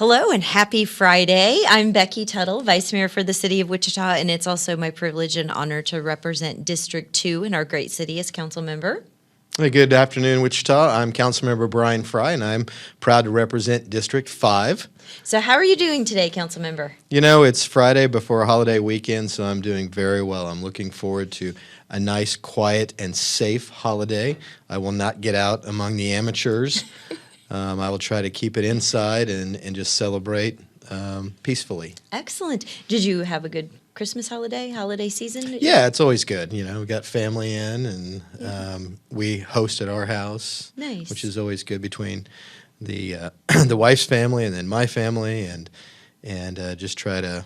Hello and happy Friday. I'm Becky Tuttle, Vice Mayor for the City of Wichita, and it's also my privilege and honor to represent District 2 in our great city as council member. Hey, good afternoon, Wichita. I'm Councilmember Bryan Frye, and I'm proud to represent District 5. So how are you doing today, council member? You know, it's Friday before a holiday weekend, so I'm doing very well. I'm looking forward to a nice, quiet, and safe holiday. I will not get out among the amateurs. I will try to keep it inside and just celebrate peacefully. Excellent. Did you have a good Christmas holiday season? Yeah, it's always good. You know, we got family in, and we host at our house, Nice. which is always good between the the wife's family and then my family, and just try to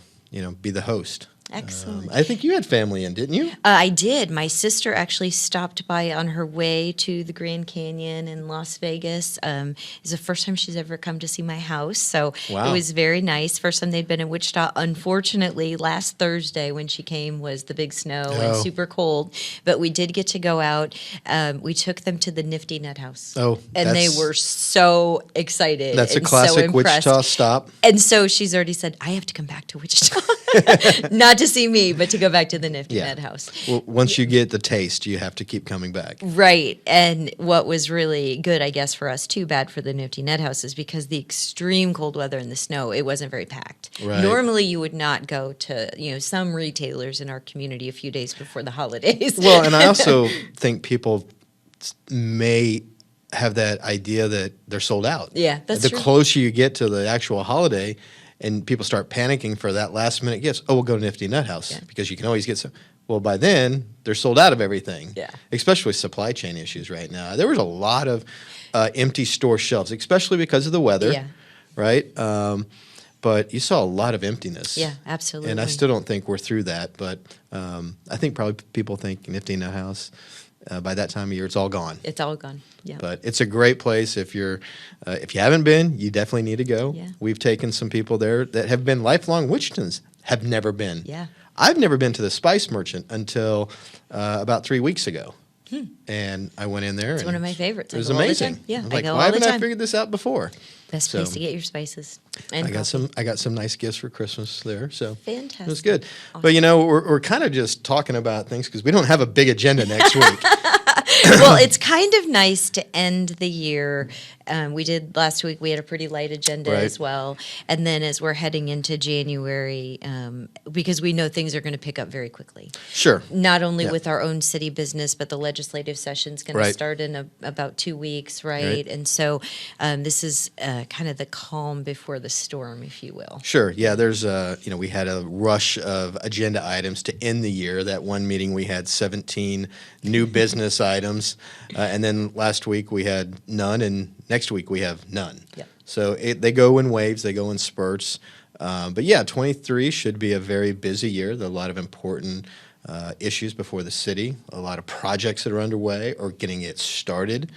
be the host. Excellent. I think you had family in, didn't you? I did. My sister actually stopped by on her way to the Grand Canyon in Las Vegas. It's the first time she's ever come to see my house, so Wow. It was very nice. First time they'd been in Wichita. Unfortunately, last Thursday when she came was the big snow and Oh. super cold, but we did get to go out. We took them to the Nifty Nut House. Oh, and they that's- were so excited. That's a and so classic impressed. Wichita stop. And so she's already said, I have to come back to Wichita. Not to see me, but to go back to the Nifty Yeah. Nut House. Well, once you get the taste, you have to keep coming back. Right. And what was really good, I guess, for us too, bad for the Nifty Nut House, is because the extreme cold weather and the snow, it wasn't very packed. Right. Normally you would not go to, some retailers in our community a few days before the holidays. Well, and I also think people may have that idea that they're sold out. Yeah, that's the true. closer you get to the actual holiday, and people start panicking for that last minute gifts. Oh, we'll go to Nifty Nut House Yeah. because you can always get some. Well, by then they're sold out of everything. Yeah. Especially with supply chain issues right now. There was a lot of empty store shelves, especially because of the weather. Yeah. Right. But you saw a lot of emptiness. Yeah, absolutely. And I still don't think we're through that, but I think probably people think Nifty Nut House, by that time of year, it's all gone. It's all gone. Yeah. But it's a great place. If you haven't been, you definitely need to go. Yeah. We've taken some people there that have been lifelong Wichitans, have never been. Yeah. I've never been to the Spice Merchant until about 3 weeks ago. And I went in there. It's and one of my favorites. It I was go all the amazing. time. Yeah, I was I like, go why all the haven't I time. figured this out before? Best So- place to get your spices. And I got coffee. some nice gifts for Christmas there, so it was Fantastic. good. But we're kind of just talking about things because we don't have a big agenda next week. Well, it's kind of nice to end the year. We did last week. We had a pretty light agenda Right. as well. And then as we're heading into January, because we know things are going to pick up very quickly. Sure. Not only Yeah. with our own city business, but the legislative session's going to Right. start in about 2 weeks, right? Right. And so this is kind of the calm before the storm, if you will. Sure. Yeah, there's we had a rush of agenda items to end the year. That one meeting we had 17 new business items, and then last week we had none, and next week we have none. Yep. So they go in waves, they go in spurts. But yeah, 23 should be a very busy year. There are a lot of important issues before the city, a lot of projects that are underway or getting it started.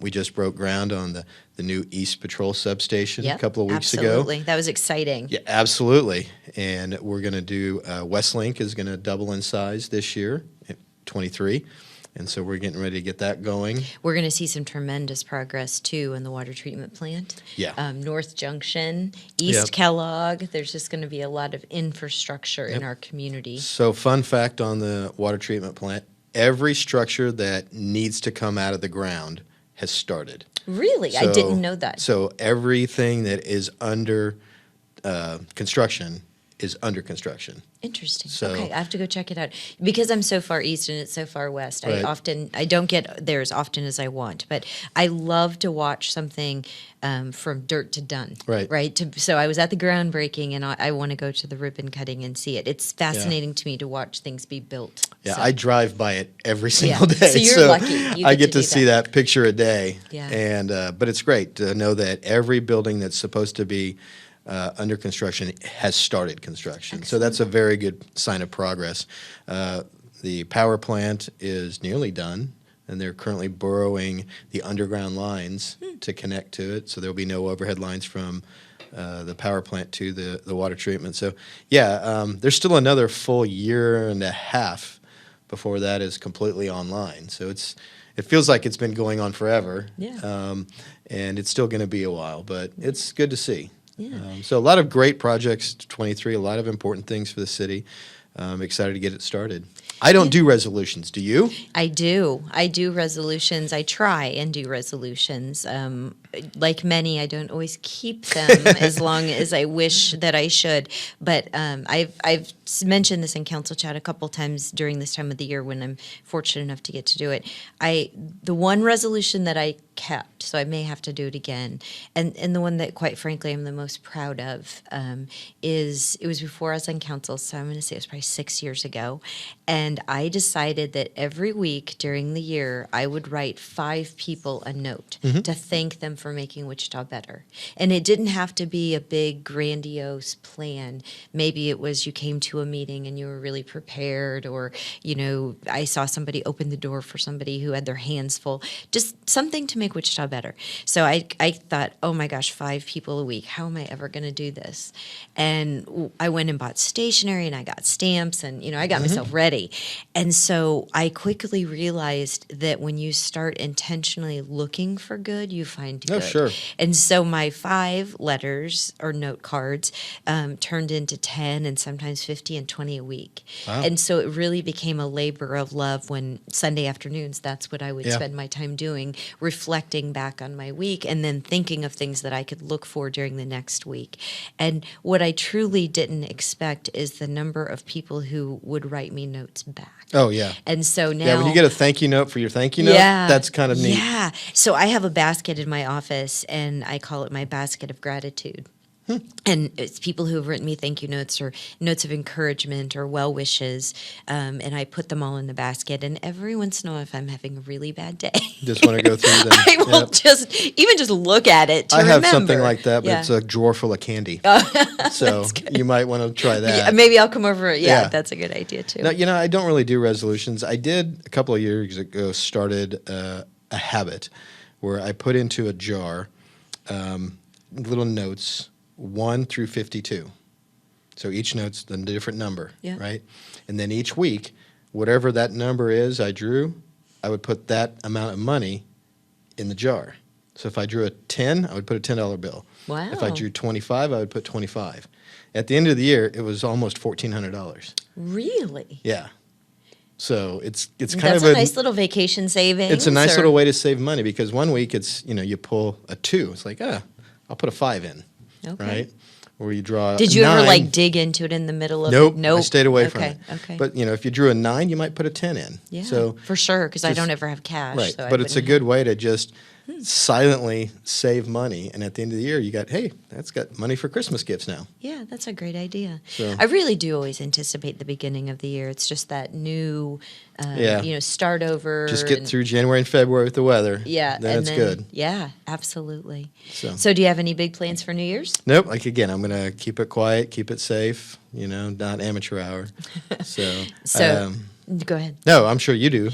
We just broke ground on the new East Patrol substation a couple of weeks ago. Absolutely. That was exciting. Yeah, absolutely. And we're going to do Westlink is going to double in size this year, at 23. And so we're getting ready to get that going. We're going to see some tremendous progress, too, in the water treatment plant. Yeah. North Junction, East Yep. Kellogg. There's just going to be a lot of infrastructure in Yep. our community. So fun fact on the water treatment plant, every structure that needs to come out of the ground has started. Really? I So- didn't know that. So everything that is under construction is under construction. Interesting. So- Okay, I have to go check it out. Because I'm so far east and it's so far west, Right. I don't get there as often as I want. But I love to watch something from dirt to done. Right. Right? So I was at the groundbreaking, and I want to go to the ribbon cutting and see it. It's fascinating to me to watch things be built. Yeah, So- I drive by it every single Yeah. day. So you're lucky. You I get get to to do see that picture a day. Yeah. And but it's great to know that every building that's supposed to be under construction has started construction. So that's a very good sign of progress. The power plant is nearly done, and they're currently burrowing the underground lines to connect to it. So there'll be no overhead lines from the power plant to the water treatment. So yeah, there's still another full year and a half before that is completely online. So it feels like it's been going on forever. Yeah. And it's still going to be a while, but it's good to see. So a lot of great projects, 23, a lot of important things for the city. Excited to get it started. I don't do resolutions. Do you? I do. I do resolutions. I try and do resolutions. Like many, I don't always keep them as long as I wish that I should. But I've mentioned this in council chat a couple times during this time of the year when I'm fortunate enough to get to do it. The one resolution that I kept, so I may have to do it again, and the one that, quite frankly, I'm the most proud of is it was before I was on council, so I'm going to say it was probably 6 years ago, and I decided that every week during the year I would write 5 people a note to thank them for making Wichita better. And it didn't have to be a big, grandiose plan. Maybe it was you came to a meeting and you were really prepared, or, I saw somebody open the door for somebody who had their hands full. Just something to make Wichita better. So I thought, oh my gosh, 5 people a week. How am I ever going to do this? And I went and bought stationery and I got stamps and, I got myself ready. And so I quickly realized that when you start intentionally looking for good, you find good. Oh, sure. And so my 5 letters or note cards turned into 10 and sometimes 50 and 20 a week. Wow. And so it really became a labor of love when Sunday afternoons, that's what I would Yeah. spend my time doing, reflecting back on my week and then thinking of things that I could look for during the next week. And what I truly didn't expect is the number of people who would write me notes back. Oh, yeah. And so now, Yeah, when you get a thank you note for your thank you note, that's kind of neat. Yeah. So I have a basket in my office, and I call it my basket of gratitude. And it's people who have written me thank you notes or notes of encouragement or well wishes, and I put them all in the basket. And every once in a while, if I'm having a really bad day, Just want to go through them. I will Yep. just look at it to I have remember. something like that, but Yeah. it's a drawer full of candy. So you might want to try that. Yeah, maybe I'll come over. Yeah, Yeah. that's a good idea too. No, I don't really do resolutions. I did a couple of years ago started a habit where I put into a jar little notes 1 through 52. So each note's a different number, Yeah. right? And then each week, whatever that number is I drew, I would put that amount of money in the jar. So if I drew a 10, I would put a $10 bill. Wow. If I drew 25, I would put 25. At the end of the year, it was almost $1,400. Really? Yeah. So it's kind That's of a nice little vacation savings. it's a nice or- little way to save money because one week it's you pull a 2. It's like I'll put a 5 in, Okay. right? Or you draw. Did a you ever 9. dig into it in the middle of Nope. it? Nope. I stayed away from it. Okay. But if you drew a 9, you might put a 10 in. Yeah, So for sure, because I just- don't ever have cash. right, So I but it's a wouldn't good way to just silently save money, and at the end of the year, you got that's got money for Christmas gifts now. Yeah, that's a great idea. So- I really do always anticipate the beginning of the year. It's just that new, Yeah. start over. Just get and- through January and February with the weather. Yeah, then and it's good. Yeah, absolutely. So. So, do you have any big plans for New Year's? Nope. Like again, I'm gonna keep it quiet, keep it safe. Not amateur hour. So. So, go ahead. No, I'm sure you do.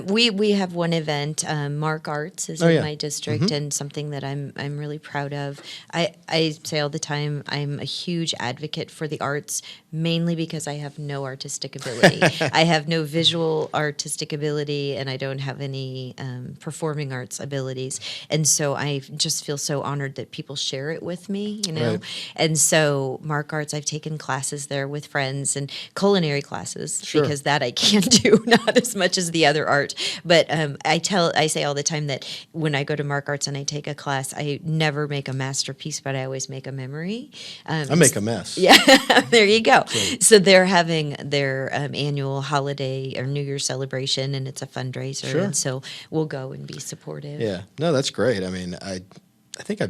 We have one event. Mark Arts is Oh, in yeah. my district, and something that I'm really proud of. I say all the time I'm a huge advocate for the arts, mainly because I have no artistic ability. I have no visual artistic ability, and I don't have any performing arts abilities. And so I just feel so honored that people share it with me. Right. And so Mark Arts, I've taken classes there with friends and culinary classes Sure. because that I can't do, not as much as the other art. But I say all the time that when I go to Mark Arts and I take a class, I never make a masterpiece, but I always make a memory. I make a mess. Yeah, there you go. So they're having their annual holiday or New Year's celebration, and it's a fundraiser. Sure. And so we'll go and be supportive. Yeah. No, that's great. I mean, I think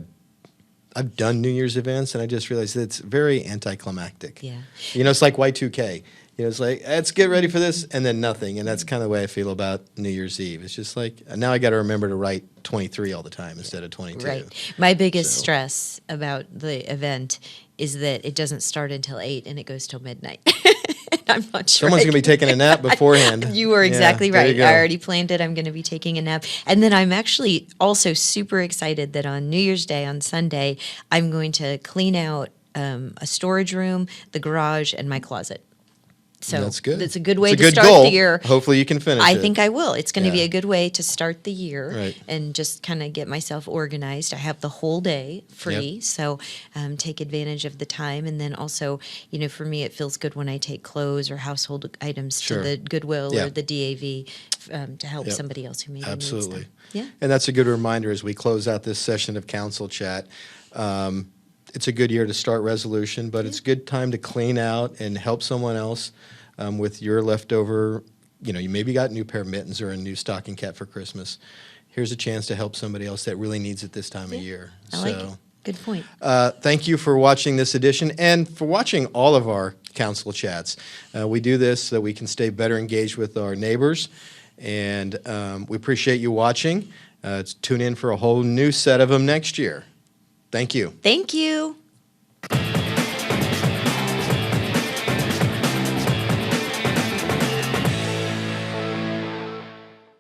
I've done New Year's events, and I just realized that it's very anticlimactic. Yeah. It's like Y2K. It's like, let's get ready for this, and then nothing. And that's kind of the way I feel about New Year's Eve. It's just like, now I got to remember to write 23 all the time instead of 22. Right. My biggest So- stress about the event is that it doesn't start until 8 and it goes till midnight. I'm not sure. Someone's going to be taking a nap beforehand. You were exactly Yeah, there right. you go. I already planned it. I'm going to be taking a nap. And then I'm actually also super excited that on New Year's Day, on Sunday, I'm going to clean out a storage room, the garage, and my closet. So That's good. It's a good way It's a to good start goal. the year. Hopefully you can finish I it. think I will. It's going to be Yeah. a good way to start the year Right. and just kind of get myself organized. I have the whole day free, so take advantage of the time. And then also, for me, it feels good when I take clothes or household items Sure. to the Goodwill Yeah. or the DAV to help Yep. somebody else who maybe Absolutely. needs them. Yeah. And that's a good reminder as we close out this session of council chat. It's a good year to start resolution, but it's a good time to clean out and help someone else with your leftover. You maybe got a new pair of mittens or a new stocking cap for Christmas. Here's a chance to help somebody else that really needs it this time of year. I like it. Good point. Thank you for watching this edition and for watching all of our council chats. We do this so that we can stay better engaged with our neighbors, and we appreciate you watching. Tune in for a whole new set of them next year. Thank you. Thank you.